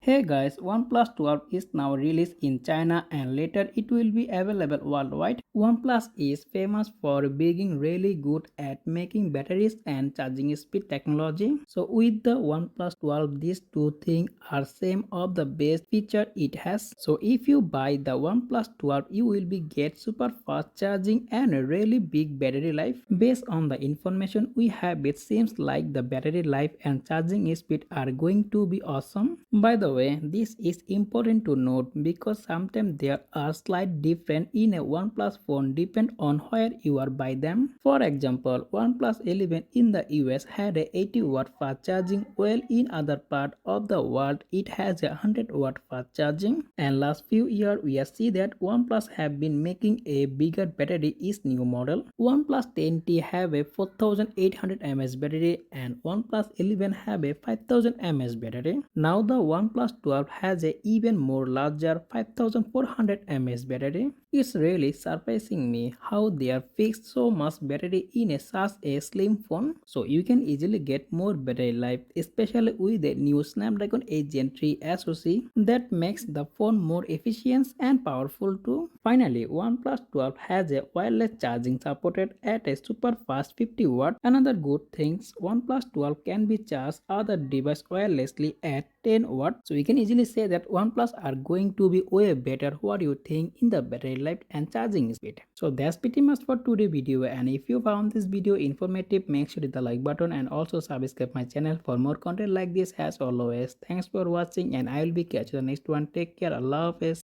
Hey guys, OnePlus 12 is now released in China and later it will be available worldwide. OnePlus is famous for being really good at making batteries and charging speed technology. So with the OnePlus 12, these two things are some of the best feature it has. So if you buy the OnePlus 12, you will be get super fast charging and a really big battery life. Based on the information we have, it seems like the battery life and charging speed are going to be awesome. By the way, this is important to note because sometimes there are slight difference in a OnePlus phone depend on where you are buy them. For example, OnePlus 11 in the US had a 80-watt fast charging, while in other part of the world it has a 100-watt fast charging. And last few years we see that OnePlus have been making a bigger battery is new model. OnePlus 10T have a 4800 mAh battery and OnePlus 11 have a 5000 mAh battery. Now the OnePlus 12 has a even more larger 5400 mAh battery. It's really surprising me how they are fixed so much battery in such a slim phone. So you can easily get more battery life, especially with the new Snapdragon 8 Gen 3 SoC that makes the phone more efficient and powerful too. Finally, OnePlus 12 has a wireless charging supported at a super fast 50 watt. Another good thing, OnePlus 12 can be charged other device wirelessly at 10 watt. So we can easily say that OnePlus are going to be way better. What do you think in the battery life and charging speed? So that's pretty much for today's video, and if you found this video informative, make sure to hit the like button and also subscribe my channel for more content like this. As always, thanks for watching and I will be catching the next one. Take care. Allah Hafiz.